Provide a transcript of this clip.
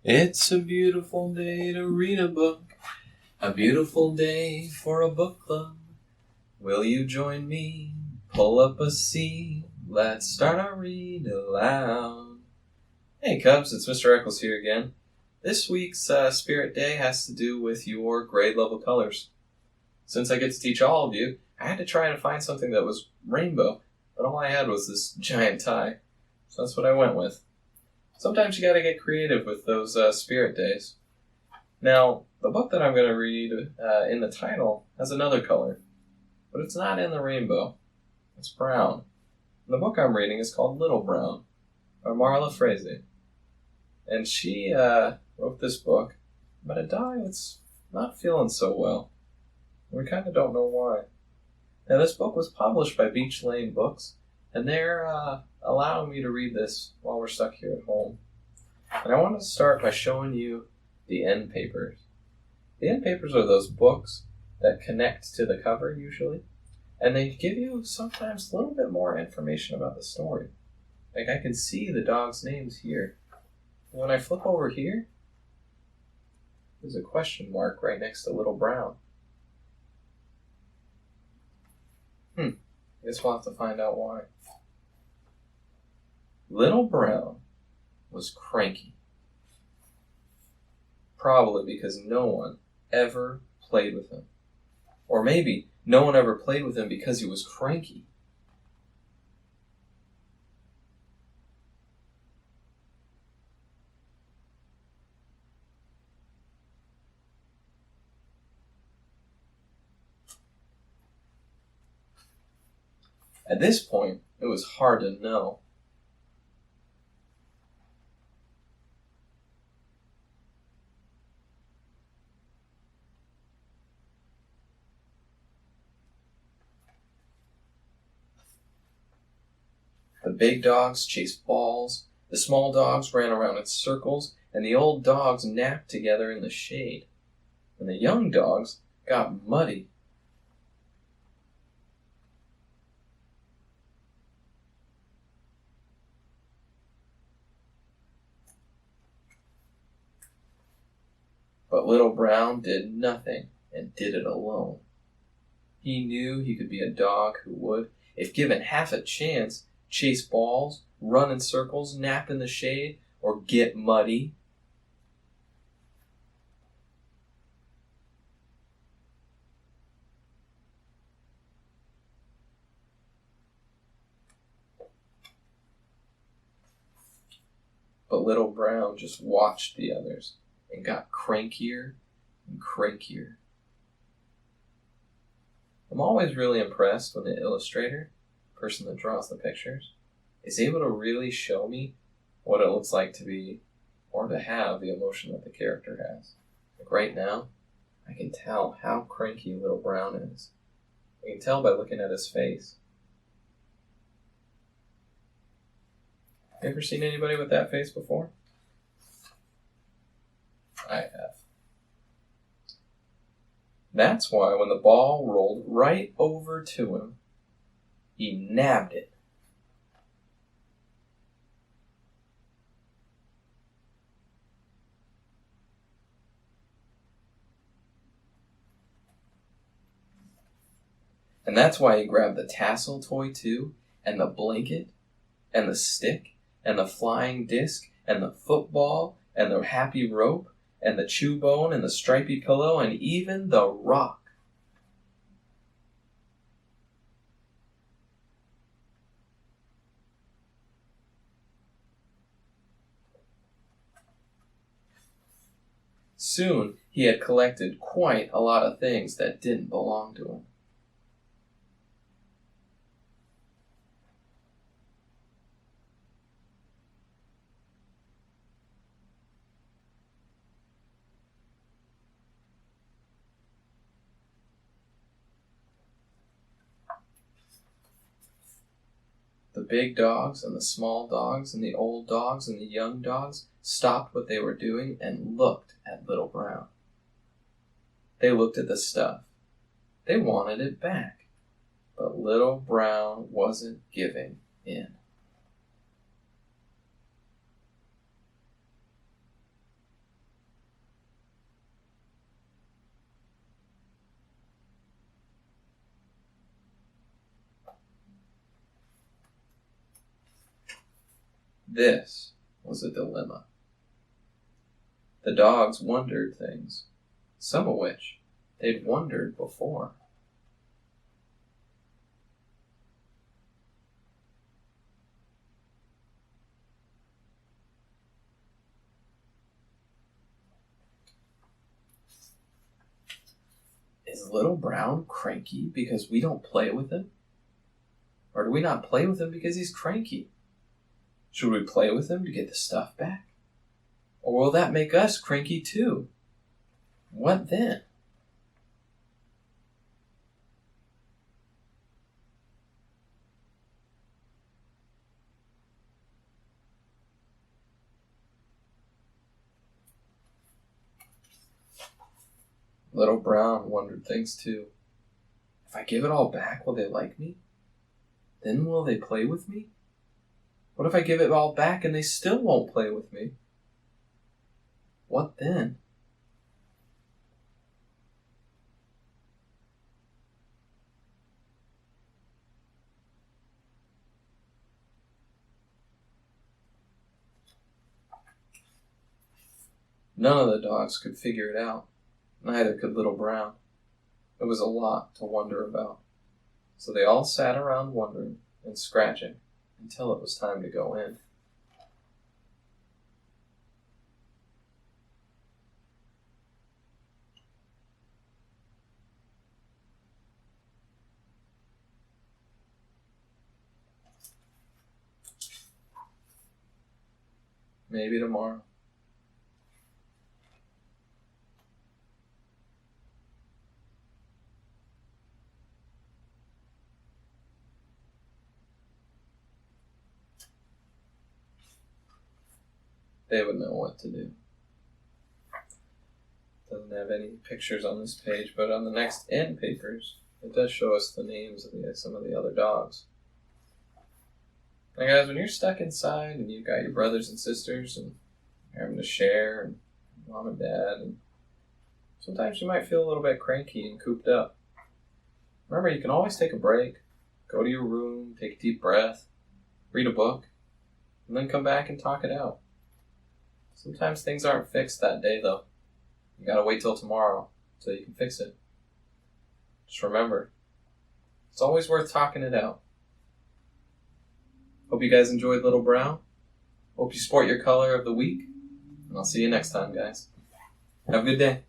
It's a beautiful day to read a book, a beautiful day for a book club. Will you join me? Pull up a seat. Let's start our read aloud. Hey Cubs, it's Mr. Eccles here again. This week's Spirit Day has to do with your grade level colors. Since I get to teach all of you, I had to try and find something that was rainbow, but all I had was this giant tie. So that's what I went with. Sometimes you gotta get creative with those Spirit Days. Now, the book that I'm going to read in the title has another color, but it's not in the rainbow. It's brown. And the book I'm reading is called Little Brown by Marla Frazee. And she wrote this book about a dog that's not feeling so well. We kind of don't know why. Now, this book was published by Beach Lane Books, and they're allowing me to read this while we're stuck here at home. And I wanted to start by showing you the Endpapers. The Endpapers are those books that connect to the cover usually, and they give you sometimes a little bit more information about the story. Like I can see the dogs' names here. When I flip over here, there's a question mark right next to Little Brown. I guess we'll have to find out why. Little Brown was cranky. Probably because no one ever played with him. Or maybe no one ever played with him because he was cranky. At this point, it was hard to know. The big dogs chased balls, the small dogs ran around in circles, and the old dogs napped together in the shade. And the young dogs got muddy. But Little Brown did nothing and did it alone. He knew he could be a dog who would, if given half a chance, chase balls, run in circles, nap in the shade, or get muddy. But Little Brown just watched the others and got crankier and crankier. I'm always really impressed when the illustrator, the person that draws the pictures, is able to really show me what it looks like to be or to have the emotion that the character has. Like right now, I can tell how cranky Little Brown is. I can tell by looking at his face. You ever seen anybody with that face before? I have. That's why when the ball rolled right over to him, he nabbed it. And that's why he grabbed the tassel toy too, and the blanket, and the stick, and the flying disc, and the football, and the happy rope, and the chew bone, and the stripy pillow, and even the rock. Soon he had collected quite a lot of things that didn't belong to him. The big dogs and the small dogs and the old dogs and the young dogs stopped what they were doing and looked at Little Brown. They looked at the stuff. They wanted it back. But Little Brown wasn't giving in. This was a dilemma. The dogs wondered things, some of which they'd wondered before. Is Little Brown cranky because we don't play with him? Or do we not play with him because he's cranky? Should we play with him to get the stuff back? Or will that make us cranky too? What then? Little Brown wondered things too. If I give it all back, will they like me? Then will they play with me? What if I give it all back and they still won't play with me? What then? None of the dogs could figure it out. Neither could Little Brown. It was a lot to wonder about. So they all sat around wondering and scratching until it was time to go in. Maybe tomorrow. They would know what to do. Doesn't have any pictures on this page, but on the next Endpapers, it does show us the names of some of the other dogs. Now guys, when you're stuck inside and you've got your brothers and sisters and you're having to share, and mom and dad, and sometimes you might feel a little bit cranky and cooped up. Remember, you can always take a break, go to your room, take a deep breath, read a book, and then come back and talk it out. Sometimes things aren't fixed that day, though. You gotta wait till tomorrow so you can fix it. Just remember, it's always worth talking it out. Hope you guys enjoyed Little Brown. Hope you sport your color of the week. And I'll see you next time, guys. Have a good day.